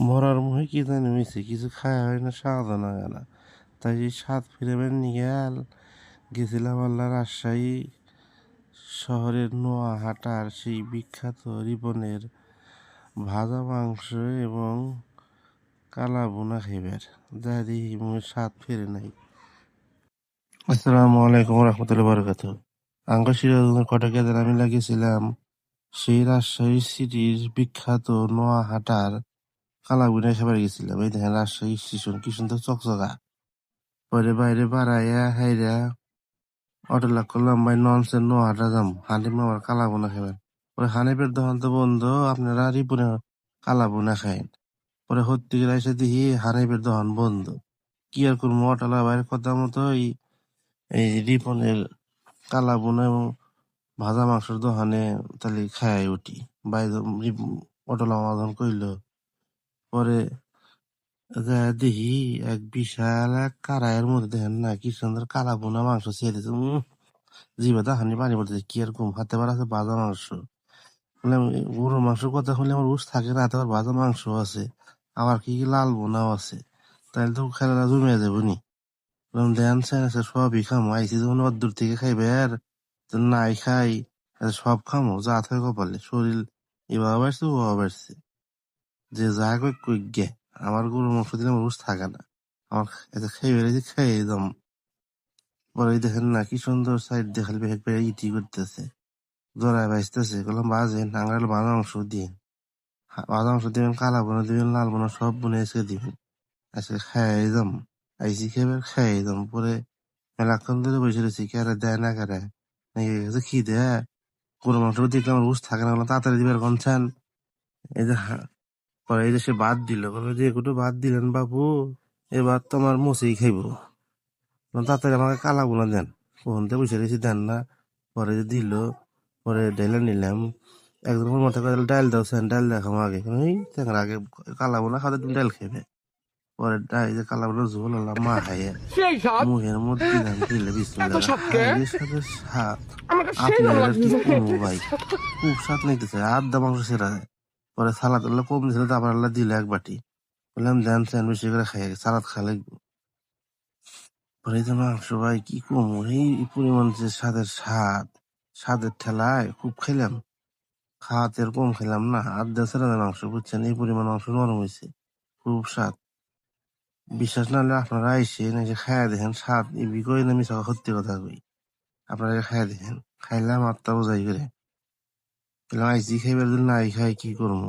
মরার মুখে কি জানি হয়েছে, কিছু খাওয়া হয় না, স্বাদও না না। তাই এই স্বাদ ফিরেবেন নিয়ে গেছিলাম আল্লাহ রাজশাহী শহরের নোয়াহাটার সেই বিখ্যাত রিপনের ভাজা মাংস এবং কালা বোনা খাইবার, যা দেখি মুখে স্বাদ ফিরে নাই। আসসালামু আলাইকুম রহমতুল্লাহ বরকাত। আঙ্গ সিরাজগঞ্জের কটকে আমি লাগিয়েছিলাম সেই রাজশাহী সিটির বিখ্যাত নোয়াহাটার কালাবুনা খাবার গেছিলাম। এই দেখেন রাজশাহী স্টেশন কি সুন্দর চকচকা। পরে বাইরে বাড়াইয়া হাইরা অটো লাগ করলাম ভাই ননসেন নোয়াহাটা যাম হানিফ মামার কালাবুনা খাবেন। পরে হানিফের দোকান তো বন্ধ, আপনারা রিপুনে কালাবুনা খাইন। পরে হত্যি গেলে এসে দেখি হানিফের দোকান বন্ধ। কি আর করবো, অটোলা বাইরের কথা মতো এই রিপনের কালাবুনা এবং ভাজা মাংসের দোকানে তাহলে খাই উঠি। বাইরে অটোলা আমাজন কইল। পরে দেখি এক বিশাল এক কারাইয়ের মধ্যে দেখেন না কি সুন্দর কালা বোনা মাংস ছেড়ে দিচ্ছে। জিভে হানি পানি পড়তেছে, কি আর কম হাতে বার আছে ভাজা মাংস। বললাম গরুর মাংস কথা শুনলে আমার উস থাকে না, হাতে আবার ভাজা মাংস আছে, আবার কি কি লাল বোনাও আছে, তাহলে তো খেলাটা জমিয়ে যাবো নি। বললাম দেন স্যার সবই খামো, আইসি যখন অদূর থেকে খাইবে আর নাই খাই, সব খামো যা থাকে কপালে। শরীর এবার বাড়ছে ও বাড়ছে, যে যা কই কই গে। আমার গরুর মাংস দিলে আমার উস থাকে না, আমার এত খেয়ে বেড়েছি খেয়ে একদম। পরে দেখেন না কি সুন্দর সাইড দেখাল বেশ ইটি করতেছে, জড়ায় বাঁচতেছে। বললাম বাজেন আঙ্গাল ভাজা মাংস দিয়ে, ভাজা মাংস দিবেন, কালা বোনা দিবেন, লাল বোনা সব বোনে এসে দিবেন। আজকে খাই যাম, আইসি খেয়ে খাই যাম। পরে মেলাক্ষণ ধরে বসে রয়েছি, কেরে দেয় না কেরে কি দেয়। গরু মাংস দেখলে আমার উস থাকে না, বললাম তাড়াতাড়ি দিবার কনছেন। এই যে পরে এই যে সে বাদ দিল, বলে যে একটু বাদ দিলেন বাবু, এবার তোমার মুসেই খাইব। তাড়াতাড়ি আমাকে কালা বোনা দেন, ফোনতে বসে রয়েছি দেন না। পরে যে দিল, পরে ডাইলে নিলাম। একজন মাথা করে ডাইল দাও স্যান, ডাইল দেখাম আগে আগে কালা বোনা খাতে তুমি ডাইল খেবে। পরে এই যে কালা বোনা ঝোল হলাম মা খাইয়ে মুখের মধ্যে দিলাম ঢেলে বিসমিল্লাহ, হাইরে সাথে স্বাদ। আপনার আর কি কমু ভাই, খুব স্বাদ নিতেছে, আধা মাংস সেরা যায়। পরে সালাদ কম দিছিল, তারপর আল্লাহ দিল এক বাটি। বললাম দেন স্যান বেশি করে খাই, সালাদ খালে। পরে যে মাংস ভাই কি কমু, এই পরিমাণ যে স্বাদের ঠেলায় খুব খেলাম, খাওয়াতে কম খেলাম না। আধা ছেড়ে মাংস, বুঝছেন, এই পরিমাণ মাংস নরম হয়েছে, খুব স্বাদ। বিশ্বাস না হলে আপনারা আইসেন, এসে খাইয়া দেখেন, স্বাদ ইবি কই না মিশা সত্যি কথা কই। আপনারা খাইয়া দেখেন, খাইলাম আত্মা বোঝাই করে। আইসি খাইবার যদি নাই খাই কি করবো।